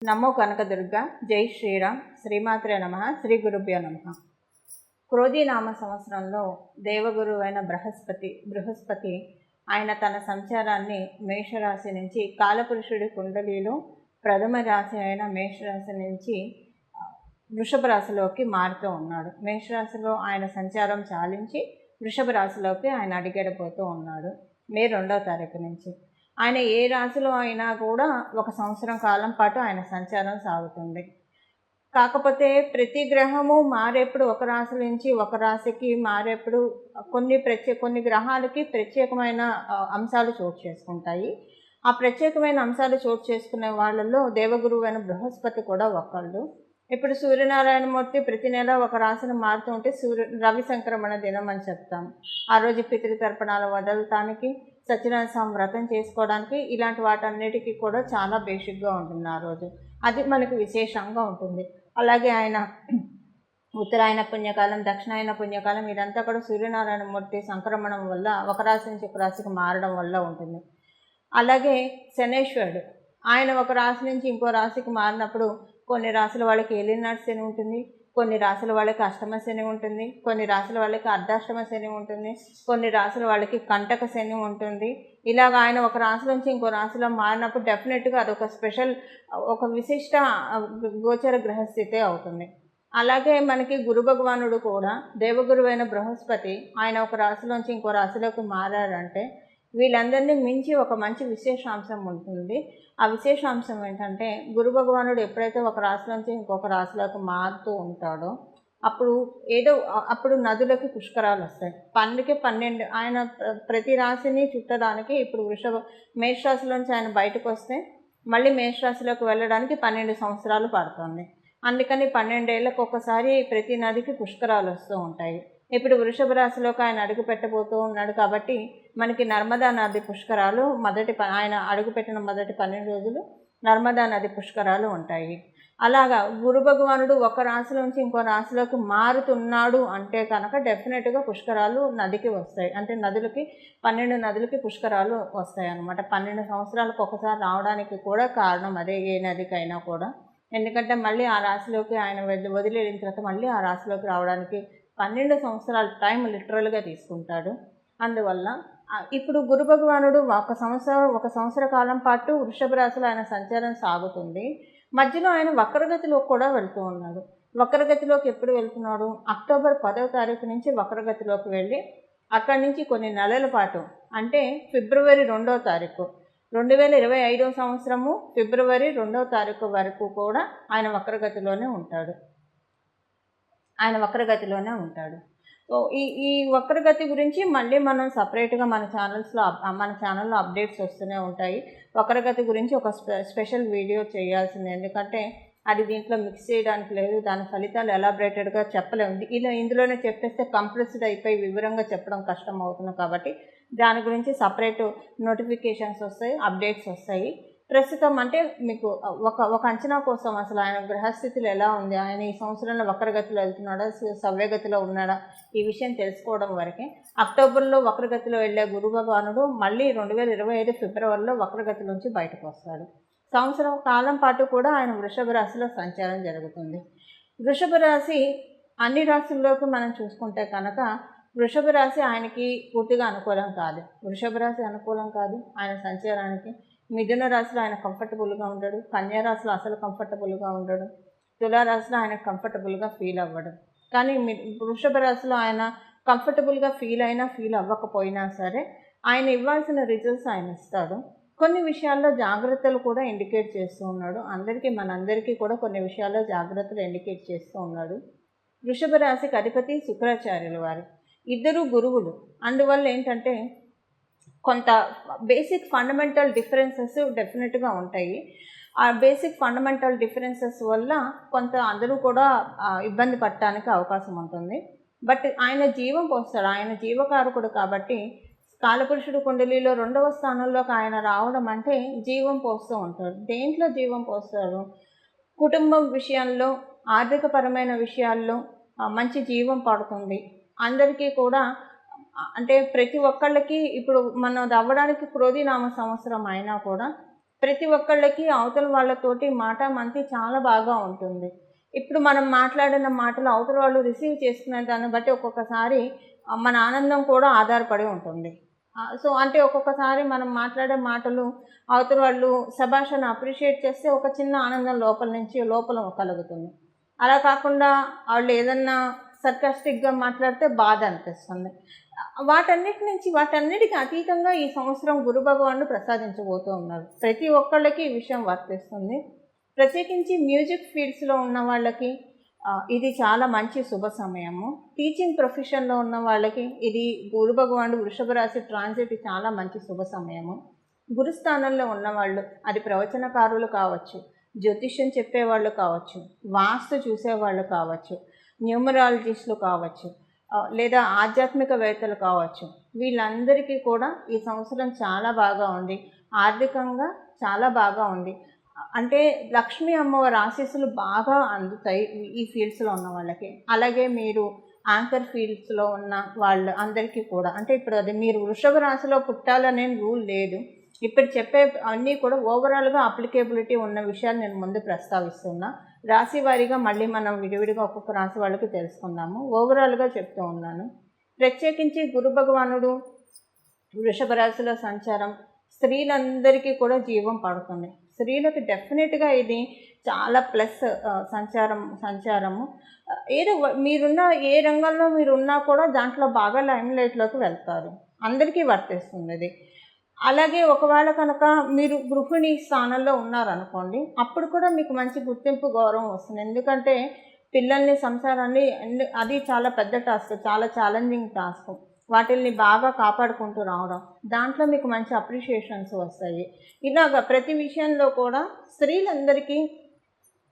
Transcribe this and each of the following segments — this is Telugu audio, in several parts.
నమో కనకదుర్గ. జై శ్రీరామ్. శ్రీమాత్రే నమ. శ్రీ గురుభ్యో నమ. క్రోధీనామ సంవత్సరంలో దేవగురువు అయిన బృహస్పతి ఆయన తన సంచారాన్ని మేషరాశి నుంచి కాలపురుషుడి కుండలిలో ప్రథమ రాశి అయిన మేషరాశి నుంచి వృషభ రాశిలోకి మారుతూ ఉన్నాడు. మేషరాశిలో ఆయన సంచారం చాలించి వృషభ రాశిలోకి ఆయన అడిగడిపోతూ ఉన్నాడు మే 2వ తారీఖు నుంచి. ఆయన ఏ రాశిలో అయినా కూడా ఒక సంవత్సరం కాలం పాటు ఆయన సంచారం సాగుతుంది. కాకపోతే ప్రతి గ్రహము మారేప్పుడు ఒక రాశి నుంచి ఒక రాశికి మారేప్పుడు కొన్ని గ్రహాలకి ప్రత్యేకమైన అంశాలు చోటు చేసుకుంటాయి. ఆ ప్రత్యేకమైన అంశాలు చోటు చేసుకునే వాళ్ళల్లో దేవగురువు అయిన బృహస్పతి కూడా ఒకళ్ళు. ఇప్పుడు సూర్యనారాయణమూర్తి ప్రతి నెల ఒక రాశిని మారుతూ ఉంటే రవి సంక్రమణ దినం అని చెప్తాం. ఆ రోజు పితృతర్పణాలు వదలటానికి, సత్యనారాయణ స్వామి వ్రతం చేసుకోవడానికి, ఇలాంటి వాటన్నిటికీ కూడా చాలా బేసిక్గా ఉంటుంది ఆ రోజు. అది మనకు విశేషంగా ఉంటుంది. అలాగే ఆయన ఉత్తరాయణ పుణ్యకాలం, దక్షిణాయన పుణ్యకాలం, ఇదంతా కూడా సూర్యనారాయణమూర్తి సంక్రమణం వల్ల ఒక రాశి నుంచి ఒక రాశికి మారడం వల్ల ఉంటుంది. అలాగే శనేశ్వరుడు ఆయన ఒక రాశి నుంచి ఇంకో రాశికి మారినప్పుడు కొన్ని రాశుల వాళ్ళకి ఏలినాటి శని ఉంటుంది, కొన్ని రాశుల వాళ్ళకి అష్టమ శని ఉంటుంది, కొన్ని రాశుల వాళ్ళకి అర్ధాష్టమ శని ఉంటుంది, కొన్ని రాశుల వాళ్ళకి కంటక శని ఉంటుంది. ఇలాగ ఆయన ఒక రాశి నుంచి ఇంకో రాశిలో మారినప్పుడు డెఫినెట్గా అదొక స్పెషల్, ఒక విశిష్ట గోచర గ్రహస్థితే అవుతుంది. అలాగే మనకి గురు భగవానుడు కూడా దేవగురువైన బృహస్పతి ఆయన ఒక రాశిలోంచి ఇంకో రాశిలోకి మారారంటే వీళ్ళందరినీ మించి ఒక మంచి విశేషాంశం ఉంటుంది. ఆ విశేషాంశం ఏంటంటే గురు భగవానుడు ఎప్పుడైతే ఒక రాశిలోంచి ఇంకొక రాశిలోకి మారుతూ ఉంటాడో అప్పుడు నదులకి పుష్కరాలు వస్తాయి. 12 ఆయన ప్రతి రాశిని చుట్టడానికి ఇప్పుడు మేషరాశిలోంచి ఆయన బయటకు వస్తే మళ్ళీ మేషరాశిలోకి వెళ్ళడానికి 12 సంవత్సరాలు పడుతుంది. అందుకని 12 ఏళ్ళకు ఒకసారి ప్రతి నదికి పుష్కరాలు వస్తూ ఉంటాయి. ఇప్పుడు వృషభ రాశిలోకి ఆయన అడుగు పెట్టబోతూ ఉన్నాడు కాబట్టి మనకి నర్మదా నది పుష్కరాలు ఆయన అడుగుపెట్టిన మొదటి 12 రోజులు నర్మదా నది పుష్కరాలు ఉంటాయి. అలాగా గురు భగవానుడు ఒక రాశిలోంచి ఇంకో రాశిలోకి మారుతున్నాడు అంటే కనుక డెఫినెట్గా పుష్కరాలు నదికి వస్తాయి. అంటే 12 నదులకి పుష్కరాలు వస్తాయి అన్నమాట. 12 సంవత్సరాలకు ఒకసారి రావడానికి కూడా కారణం అదే, ఏ నదికైనా కూడా. ఎందుకంటే మళ్ళీ ఆ రాశిలోకి ఆయన వదిలేసిన తర్వాత మళ్ళీ ఆ రాశిలోకి రావడానికి 12 సంవత్సరాల టైం లిటరల్గా తీసుకుంటాడు. అందువల్ల ఇప్పుడు గురు భగవానుడు ఒక సంవత్సర కాలం పాటు వృషభ రాశిలో ఆయన సంచారం సాగుతుంది. మధ్యలో ఆయన వక్రగతిలోకి కూడా వెళ్తూ ఉన్నాడు. వక్రగతిలోకి ఎప్పుడు వెళ్తున్నాడు? అక్టోబర్ 10వ తారీఖు నుంచి వక్రగతిలోకి వెళ్ళి అక్కడి నుంచి కొన్ని నెలల పాటు అంటే ఫిబ్రవరి 2వ తారీఖు 2025వ సంవత్సరము ఫిబ్రవరి 2వ తారీఖు వరకు కూడా ఆయన వక్రగతిలోనే ఉంటాడు. సో ఈ వక్రగతి గురించి మళ్ళీ మనం సపరేట్గా మన ఛానల్లో అప్డేట్స్ వస్తూనే ఉంటాయి. వక్రగతి గురించి ఒక స్పెషల్ వీడియో చేయాల్సింది. ఎందుకంటే అది దీంట్లో మిక్స్ చేయడానికి లేదు. దాని ఫలితాలు ఎలాబరేటెడ్గా చెప్పలేము. ఇందులోనే చెప్పేస్తే కంప్రెస్డ్ అయిపోయి వివరంగా చెప్పడం కష్టం అవుతుంది. కాబట్టి దాని గురించి సపరేట్ నోటిఫికేషన్స్ వస్తాయి, అప్డేట్స్ వస్తాయి. ప్రస్తుతం అంటే మీకు ఒక అంచనా కోసం అసలు ఆయన గ్రహస్థితులు ఎలా ఉంది, ఆయన ఈ సంవత్సరంలో వక్రగతిలో వెళ్తున్నాడా, సవ్యగతిలో ఉన్నాడా, ఈ విషయం తెలుసుకోవడం వరకే. అక్టోబర్లో వక్రగతిలో వెళ్ళే గురు భగవానుడు మళ్ళీ 2025 ఫిబ్రవరిలో వక్రగతి నుంచి బయటకు వస్తాడు. సంవత్సరం కాలం పాటు కూడా ఆయన వృషభ రాశిలో సంచారం జరుగుతుంది. వృషభ రాశి అన్ని రాశుల్లోకి మనం చూసుకుంటే కనుక వృషభ రాశి ఆయనకి పూర్తిగా అనుకూలం కాదు. వృషభ రాశి అనుకూలం కాదు ఆయన సంచారానికి. మిథున రాశిలో ఆయన కంఫర్టబుల్గా ఉండడు, కన్యా రాశిలో అసలు కంఫర్టబుల్గా ఉండడు, తులారాశిలో ఆయన కంఫర్టబుల్గా ఫీల్ అవ్వడు. కానీ వృషభ రాశిలో ఆయన కంఫర్టబుల్గా ఫీల్ అవ్వకపోయినా సరే ఆయన ఇవ్వాల్సిన రిజల్ట్స్ ఆయన ఇస్తాడు. కొన్ని విషయాల్లో జాగ్రత్తలు కూడా ఇండికేట్ చేస్తూ ఉన్నాడు. మనందరికీ కూడా కొన్ని విషయాల్లో జాగ్రత్తలు ఇండికేట్ చేస్తూ ఉన్నాడు. వృషభ రాశికి అధిపతి శుక్రాచార్యుల వారు, ఇద్దరు గురువులు. అందువల్ల ఏంటంటే కొంత బేసిక్ ఫండమెంటల్ డిఫరెన్సెస్ డెఫినెట్గా ఉంటాయి. ఆ బేసిక్ ఫండమెంటల్ డిఫరెన్సెస్ వల్ల కొంత అందరూ కూడా ఇబ్బంది పడటానికి అవకాశం ఉంటుంది. బట్ ఆయన జీవం పోస్తాడు, ఆయన జీవకారకుడు కాబట్టి కాలపురుషుడు కుండలిలో 2వ స్థానంలోకి ఆయన రావడం అంటే జీవం పోస్తూ ఉంటాడు. దేంట్లో జీవం పోస్తాడు? కుటుంబం విషయాల్లో, ఆర్థికపరమైన విషయాల్లో మంచి జీవం పడుతుంది. అందరికీ కూడా అంటే ప్రతి ఒక్కళ్ళకి ఇప్పుడు మనం అవ్వడానికి క్రోధీనామ సంవత్సరం అయినా కూడా ప్రతి ఒక్కళ్ళకి అవతల వాళ్ళతోటి మాట మంతి చాలా బాగా ఉంటుంది. ఇప్పుడు మనం మాట్లాడిన మాటలు అవతల వాళ్ళు రిసీవ్ చేసుకునే దాన్ని బట్టి ఒక్కొక్కసారి మన ఆనందం కూడా ఆధారపడి ఉంటుంది. సో అంటే ఒక్కొక్కసారి మనం మాట్లాడే మాటలు అవతల వాళ్ళు శభాషను అప్రిషియేట్ చేస్తే ఒక చిన్న ఆనందం లోపల కలుగుతుంది. అలా కాకుండా వాళ్ళు ఏదన్నా సర్కాస్టిక్గా మాట్లాడితే బాధ అనిపిస్తుంది. వాటన్నిటికి అతీతంగా ఈ సంవత్సరం గురు భగవానుడు ప్రసాదించబోతూ ఉన్నారు. ప్రతి ఒక్కళ్ళకి ఈ విషయం వర్తిస్తుంది. ప్రత్యేకించి మ్యూజిక్ ఫీల్డ్స్లో ఉన్న వాళ్ళకి ఇది చాలా మంచి శుభ సమయము. టీచింగ్ ప్రొఫెషన్లో ఉన్న వాళ్ళకి ఇది గురు భగవానుడు వృషభ రాశి ట్రాన్సిట్ చాలా మంచి శుభ సమయము. గురుస్థానంలో ఉన్నవాళ్ళు, అది ప్రవచనకారులు కావచ్చు, జ్యోతిష్యం చెప్పేవాళ్ళు కావచ్చు, వాస్తు చూసేవాళ్ళు కావచ్చు, న్యూమరాలజిస్టులు కావచ్చు, లేదా ఆధ్యాత్మికవేత్తలు కావచ్చు, వీళ్ళందరికీ కూడా ఈ సంవత్సరం చాలా బాగా ఉంది. ఆర్థికంగా చాలా బాగా ఉంది. అంటే లక్ష్మీ అమ్మవారి ఆశీస్సులు బాగా అందుతాయి ఈ ఫీల్డ్స్లో ఉన్న వాళ్ళకి. అలాగే మీరు యాంకర్ ఫీల్డ్స్లో ఉన్న వాళ్ళు అందరికీ కూడా, అంటే ఇప్పుడు అది మీరు వృషభ రాశిలో పుట్టాలనే రూల్ లేదు. ఇప్పుడు చెప్పే అన్నీ కూడా ఓవరాల్గా అప్లికేబిలిటీ ఉన్న విషయాలు నేను ముందు ప్రస్తావిస్తున్నా. రాశి వారీగా మళ్ళీ మనం విడివిడిగా ఒక్కొక్క రాశి వాళ్ళకి తెలుసుకుందాము. ఓవరాల్గా చెప్తూ ఉన్నాను. ప్రత్యేకించి గురు భగవానుడు వృషభ రాశిలో సంచారం స్త్రీలందరికీ కూడా జీవం పడుతుంది. స్త్రీలకు డెఫినెట్గా ఇది చాలా ప్లస్ సంచారము. ఏదో మీరున్న ఏ రంగంలో మీరున్నా కూడా దాంట్లో బాగా లైమ్లైట్లోకి వెళ్తారు. అందరికీ వర్తిస్తుంది ఇది. అలాగే ఒకవేళ కనుక మీరు గృహిణి స్థానంలో ఉన్నారనుకోండి, అప్పుడు కూడా మీకు మంచి గుర్తింపు, గౌరవం వస్తుంది. ఎందుకంటే పిల్లల్ని, సంసారాన్ని, అది చాలా పెద్ద టాస్క్, చాలా ఛాలెంజింగ్ టాస్క్. వాటిల్ని బాగా కాపాడుకుంటూ రావడం, దాంట్లో మీకు మంచి అప్రిషియేషన్స్ వస్తాయి. ఇలాగ ప్రతి విషయంలో కూడా స్త్రీలందరికీ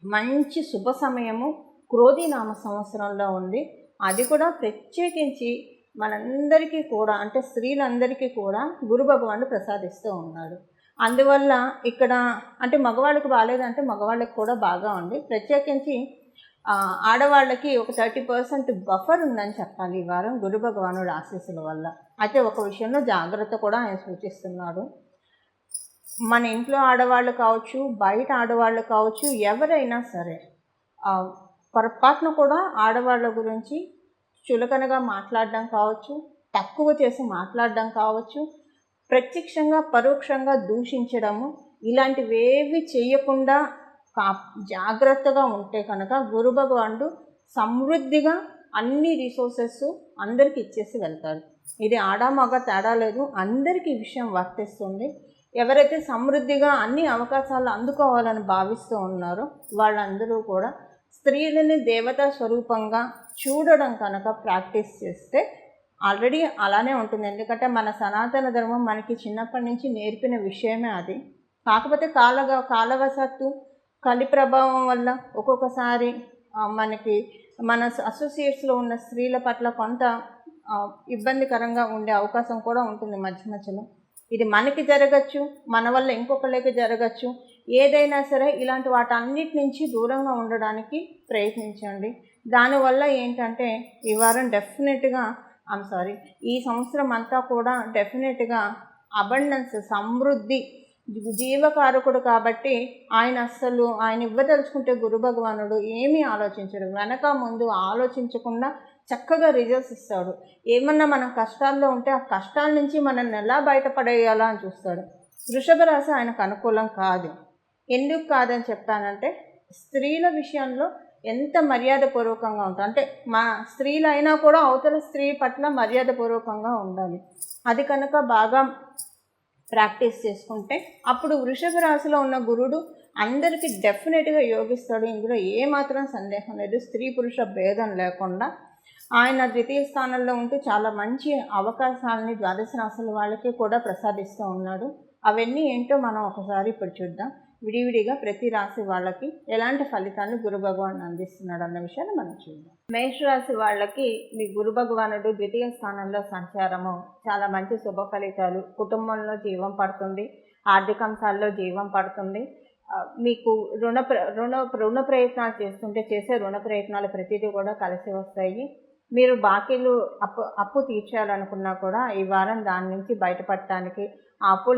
మంచి శుభ సమయము క్రోధినామ సంవత్సరంలో ఉంది. అది కూడా ప్రత్యేకించి మనందరికీ కూడా, అంటే స్త్రీలందరికీ కూడా గురు భగవానుడు ప్రసాదిస్తూ ఉన్నాడు. అందువల్ల ఇక్కడ అంటే మగవాళ్ళకి బాగాలేదంటే మగవాళ్ళకి కూడా బాగా ఉంది. ప్రత్యేకించి ఆడవాళ్ళకి ఒక 30% బఫర్ ఉందని చెప్పాలి ఈ వారం గురు భగవానుడు ఆశీస్సుల వల్ల. అయితే ఒక విషయంలో జాగ్రత్త కూడా ఆయన సూచిస్తున్నాడు. మన ఇంట్లో ఆడవాళ్ళు కావచ్చు, బయట ఆడవాళ్ళు కావచ్చు, ఎవరైనా సరే పొరపాటున కూడా ఆడవాళ్ళ గురించి చులకనగా మాట్లాడడం కావచ్చు, తక్కువ చేసి మాట్లాడడం కావచ్చు, ప్రత్యక్షంగా పరోక్షంగా దూషించడము, ఇలాంటివేవి చేయకుండా జాగ్రత్తగా ఉంటే కనుక గురు భగవానుడు సమృద్ధిగా అన్ని రిసోర్సెస్ అందరికి ఇచ్చేసి వెళ్తాడు. ఇది ఆడ మగ తేడా లేదు, అందరికీ ఈ విషయం వర్తిస్తుంది. ఎవరైతే సమృద్ధిగా అన్ని అవకాశాలు అందుకోవాలని భావిస్తూ ఉన్నారో వాళ్ళందరూ కూడా స్త్రీలని దేవతా స్వరూపంగా చూడడం కనుక ప్రాక్టీస్ చేస్తే ఆల్రెడీ అలానే ఉంటుంది. ఎందుకంటే మన సనాతన ధర్మం మనకి చిన్నప్పటి నుంచి నేర్పిన విషయమే అది. కాకపోతే కాలవశత్తు, కలి ప్రభావం వల్ల ఒక్కొక్కసారి మనకి మన అసోసియేట్స్లో ఉన్న స్త్రీల పట్ల కొంత ఇబ్బందికరంగా ఉండే అవకాశం కూడా ఉంటుంది మధ్యలో. ఇది మనకి జరగచ్చు, మన వల్ల ఇంకొకళ్ళకి జరగచ్చు. ఏదైనా సరే ఇలాంటి వాటన్నిటి నుంచి దూరంగా ఉండడానికి ప్రయత్నించండి. దానివల్ల ఏంటంటే ఈ వారం డెఫినెట్గా ఈ సంవత్సరం అంతా కూడా డెఫినెట్గా అబండెన్స్, సమృద్ధి, జీవకారకుడు కాబట్టి ఆయన ఇవ్వదలుచుకుంటే గురు భగవానుడు ఏమీ ఆలోచించడు. వెనక ముందు ఆలోచించకుండా చక్కగా రిజల్ట్స్ ఇస్తాడు. ఏమన్నా మనం కష్టాల్లో ఉంటే ఆ కష్టాల నుంచి మనల్ని ఎలా బయటపడేయాలా అని చూస్తాడు. వృషభ రాశి ఆయనకు అనుకూలం కాదు. ఎందుకు కాదని చెప్పానంటే స్త్రీల విషయంలో ఎంత మర్యాదపూర్వకంగా ఉంటుంది, అంటే మా స్త్రీలు అయినా కూడా అవతల స్త్రీ పట్ల మర్యాదపూర్వకంగా ఉండాలి. అది కనుక బాగా ప్రాక్టీస్ చేసుకుంటే అప్పుడు వృషభ రాశిలో ఉన్న గురుడు అందరికీ డెఫినెట్గా యోగిస్తాడు. ఇందులో ఏమాత్రం సందేహం లేదు. స్త్రీ పురుష భేదం లేకుండా ఆయన ద్వితీయ స్థానంలో ఉంటూ చాలా మంచి అవకాశాలని ద్వాదశ రాశుల వాళ్ళకి కూడా ప్రసాదిస్తూ ఉన్నాడు. అవన్నీ ఏంటో మనం ఒకసారి ఇప్పుడు చూద్దాం. విడివిడిగా ప్రతి రాశి వాళ్ళకి ఎలాంటి ఫలితాన్ని గురు భగవానుడు అందిస్తున్నాడు అన్న విషయాన్ని మనం చూద్దాం. మేషరాశి వాళ్ళకి మీ గురు భగవానుడు ద్వితీయ స్థానంలో సంచారము చాలా మంచి శుభ ఫలితాలు. కుటుంబంలో జీవం పడుతుంది, ఆర్థికాంశాల్లో జీవం పడుతుంది. మీకు రుణ ప్రయత్నాలు చేస్తుంటే చేసే రుణ ప్రయత్నాలు ప్రతిదీ కూడా కలిసి వస్తాయి. మీరు బాకీలు అప్పు తీర్చేయాలనుకున్నా కూడా ఈ వారం దాని నుంచి బయటపడటానికి, ఆ అప్పుల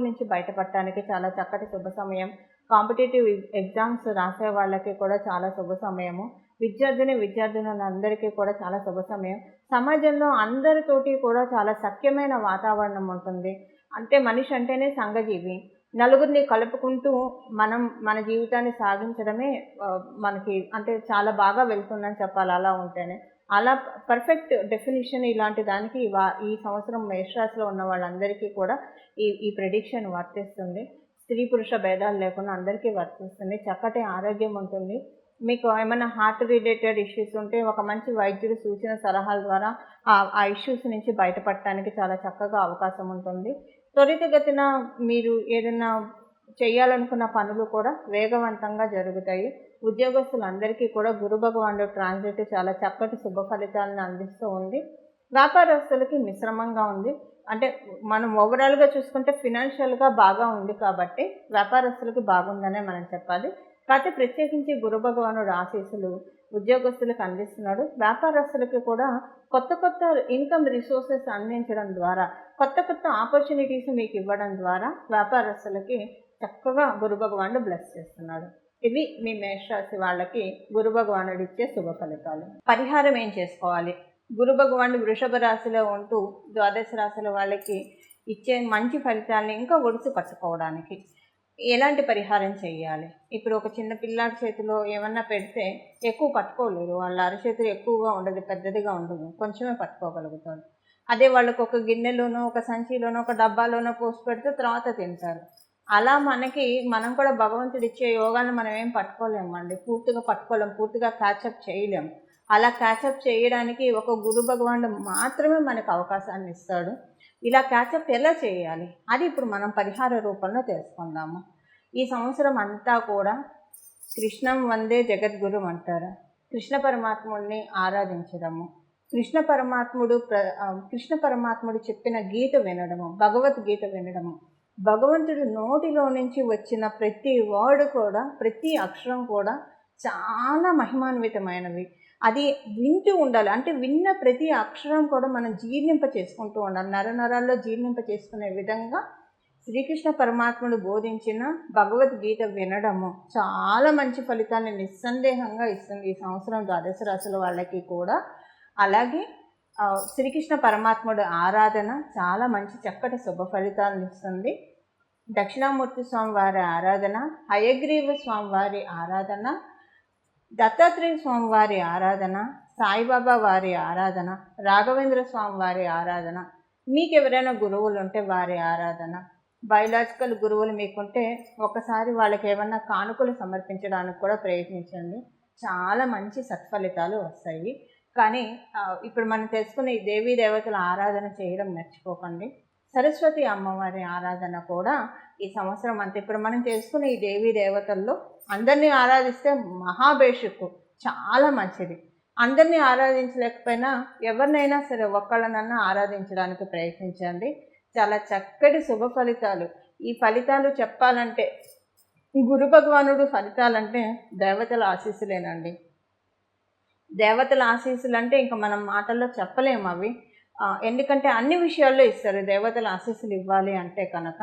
నుంచి బయటపడటానికి చాలా చక్కటి శుభ సమయం. కాంపిటేటివ్ ఎగ్జామ్స్ రాసే వాళ్ళకి కూడా చాలా శుభ సమయము. విద్యార్థులందరికీ కూడా చాలా శుభ సమయం. సమాజంలో అందరితోటి కూడా చాలా సఖ్యమైన వాతావరణం ఉంటుంది. అంటే మనిషి అంటేనే సంఘజీవి. నలుగురిని కలుపుకుంటూ మన జీవితాన్ని సాగించడమే మనకి అంటే చాలా బాగా వెళ్తుందని చెప్పాలి అలా ఉంటేనే. అలా పర్ఫెక్ట్ డెఫినిషన్ ఇలాంటి దానికి ఈ సంవత్సరం మేషరాశిలో ఉన్న వాళ్ళందరికీ కూడా ఈ ప్రెడిక్షన్ వర్తిస్తుంది. స్త్రీ పురుష భేదాలు లేకుండా అందరికీ వర్తిస్తుంది. చక్కటి ఆరోగ్యం ఉంటుంది. మీకు ఏమైనా హార్ట్ రిలేటెడ్ ఇష్యూస్ ఉంటే ఒక మంచి వైద్యుడు సూచన సలహాల ద్వారా ఆ ఇష్యూస్ నుంచి బయటపడటానికి చాలా చక్కగా అవకాశం ఉంటుంది. త్వరితగతిన మీరు ఏదైనా చేయాలనుకున్న పనులు కూడా వేగవంతంగా జరుగుతాయి. ఉద్యోగస్తులందరికీ కూడా గురు భగవానుడు ట్రాన్సిట్ చాలా చక్కటి శుభ ఫలితాలను అందిస్తూ ఉంది. వ్యాపారస్తులకి మిశ్రమంగా ఉంది. అంటే మనం ఓవరాల్గా చూసుకుంటే ఫినాన్షియల్గా బాగా ఉంది కాబట్టి వ్యాపారస్తులకి బాగుందనే మనం చెప్పాలి. కాకపోతే ప్రత్యేకించి గురు భగవానుడు ఆశీస్సులు ఉద్యోగస్తులకు అందిస్తున్నాడు. వ్యాపారస్తులకి కూడా కొత్త ఇన్కమ్ రిసోర్సెస్ అందించడం ద్వారా, కొత్త ఆపర్చునిటీస్ మీకు ఇవ్వడం ద్వారా వ్యాపారస్తులకి చక్కగా గురు భగవానుడు బ్లెస్ చేస్తున్నాడు. ఇవి మీ మేషరాశి వాళ్ళకి గురు భగవానుడు ఇచ్చే శుభ ఫలితాలు. పరిహారం ఏం చేసుకోవాలి? గురు భగవానుడు వృషభ రాశిలో ఉంటూ ద్వాదశ రాశుల వాళ్ళకి ఇచ్చే మంచి ఫలితాలని ఇంకా ఒడిసి పట్టుకోవడానికి ఎలాంటి పరిహారం చేయాలి? ఇప్పుడు ఒక చిన్న పిల్లాడి చేతిలో ఏమన్నా పెడితే ఎక్కువ పట్టుకోలేరు. వాళ్ళ అరచేతులు ఎక్కువగా ఉండదు, పెద్దదిగా ఉండదు, కొంచెమే పట్టుకోగలుగుతారు. అదే వాళ్ళకు ఒక గిన్నెలోనో ఒక సంచిలోనో ఒక డబ్బాలోనో పోసి పెడితే తర్వాత తింటారు. అలా మనం కూడా భగవంతుడు ఇచ్చే యోగాన్ని మనం ఏం పట్టుకోలేమండి, పూర్తిగా పట్టుకోలేం, పూర్తిగా క్యాచప్ చేయలేం. అలా క్యాచప్ చేయడానికి ఒక గురు భగవానుడు మాత్రమే మనకు అవకాశాన్ని ఇస్తాడు. ఇలా క్యాచప్ ఎలా చేయాలి అది ఇప్పుడు మనం పరిహార రూపంలో తెలుసుకుందాము. ఈ సంవత్సరం అంతా కూడా కృష్ణం వందే జగద్గురు అంటారు. కృష్ణ పరమాత్ముడిని ఆరాధించడము, కృష్ణ పరమాత్ముడు చెప్పిన గీత వినడము, భగవద్గీత వినడము, భగవంతుడి నోటిలో నుంచి వచ్చిన ప్రతి వర్డ్ కూడా, ప్రతి అక్షరం కూడా చాలా మహిమాన్వితమైనవి. అది వింటూ ఉండాలి. అంటే విన్న ప్రతి అక్షరం కూడా మనం జీర్ణింప చేసుకుంటూ ఉండాలి. నరాల్లో జీర్ణింప చేసుకునే విధంగా శ్రీకృష్ణ పరమాత్ముడు బోధించిన భగవద్గీత వినడము చాలా మంచి ఫలితాన్ని నిస్సందేహంగా ఇస్తుంది ఈ సంవత్సరం ద్వాదశ రాశుల వాళ్ళకి కూడా. అలాగే శ్రీకృష్ణ పరమాత్ముడు ఆరాధన చాలా మంచి చక్కటి శుభ ఫలితాలను ఇస్తుంది. దక్షిణామూర్తి స్వామి వారి ఆరాధన, హయగ్రీవ స్వామి వారి ఆరాధన, దత్తాత్రేయ స్వామి వారి ఆరాధన, సాయిబాబా వారి ఆరాధన, రాఘవేంద్ర స్వామి వారి ఆరాధన, మీకు ఎవరైనా గురువులు ఉంటే వారి ఆరాధన, బయలాజికల్ గురువులు మీకుంటే ఒకసారి వాళ్ళకి ఏమన్నా కానుకలు సమర్పించడానికి కూడా ప్రయత్నించండి. చాలా మంచి సత్ఫలితాలు వస్తాయి. కానీ ఇప్పుడు మనం తెలుసుకునే ఈ దేవీ దేవతల ఆరాధన చేయడం మర్చిపోకండి. సరస్వతి అమ్మవారి ఆరాధన కూడా ఈ సంవత్సరం అంతా ఇప్పుడు మనం తెలుసుకునే ఈ దేవీ దేవతల్లో అందరినీ ఆరాధిస్తే మహాభేషుకు చాలా మంచిది. అందరినీ ఆరాధించలేకపోయినా ఎవరినైనా సరే ఒక్కళ్ళనన్నా ఆరాధించడానికి ప్రయత్నించండి. చాలా చక్కటి శుభ ఫలితాలు. ఈ ఫలితాలు చెప్పాలంటే గురు భగవానుడు ఫలితాలంటే దేవతల ఆశీస్సులేనండి. దేవతల ఆశీస్సులు అంటే ఇంకా మనం మాటల్లో చెప్పలేము అవి. ఎందుకంటే అన్ని విషయాల్లో ఇస్తారు దేవతల ఆశీస్సులు ఇవ్వాలి అంటే కనుక.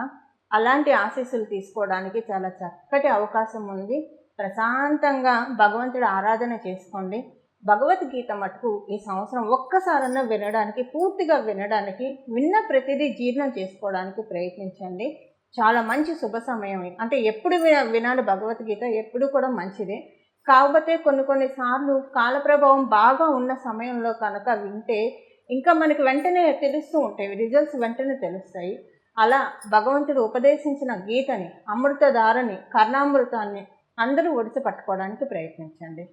అలాంటి ఆశీస్సులు తీసుకోవడానికి చాలా చక్కటి అవకాశం ఉంది. ప్రశాంతంగా భగవంతుడి ఆరాధన చేసుకోండి. భగవద్గీత మటుకు ఈ సంవత్సరం ఒక్కసారన్నా వినడానికి, పూర్తిగా వినడానికి, విన్న ప్రతిదీ జీర్ణం చేసుకోవడానికి ప్రయత్నించండి. చాలా మంచి శుభ సమయం. అంటే ఎప్పుడు వినాలి భగవద్గీత, ఎప్పుడు కూడా మంచిదే. కాకపోతే కొన్నిసార్లు కాలప్రభావం బాగా ఉన్న సమయంలో కనుక వింటే ఇంకా మనకి వెంటనే తెలుస్తూ ఉంటాయి, రిజల్ట్స్ వెంటనే తెలుస్తాయి. అలా భగవంతుడు ఉపదేశించిన గీతని, అమృతధారని, కర్ణామృతాన్ని అందరూ ఒడిసి పట్టుకోవడానికి ప్రయత్నించండి.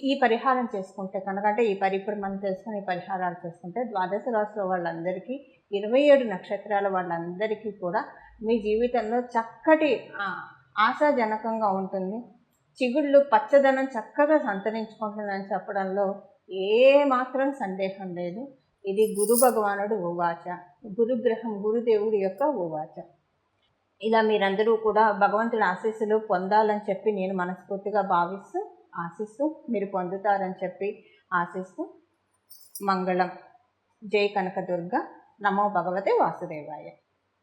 ఈ పరిహారం చేసుకుంటే కనుక, అంటే ఇప్పుడు మనం తెలుసుకుని ఈ పరిహారాలు చేసుకుంటే ద్వాదశ రాశుల వాళ్ళందరికీ, 27 నక్షత్రాల వాళ్ళందరికీ కూడా మీ జీవితంలో చక్కటి ఆశాజనకంగా ఉంటుంది. చిగుళ్ళు పచ్చదనం చక్కగా సంతరించుకుంటుందని చెప్పడంలో ఏమాత్రం సందేహం లేదు. ఇది గురు భగవానుడు ఉవాచ, గురుగ్రహం గురుదేవుడి యొక్క ఉవాచ. ఇలా మీరందరూ కూడా భగవంతుడి ఆశీస్సులు పొందాలని చెప్పి నేను మనస్ఫూర్తిగా భావిస్తూ ఆశిస్తూ మీరు పొందుతారని చెప్పి ఆశిస్తూ మంగళం. జై కనకదుర్గ. నమో భగవతే వాసుదేవాయ.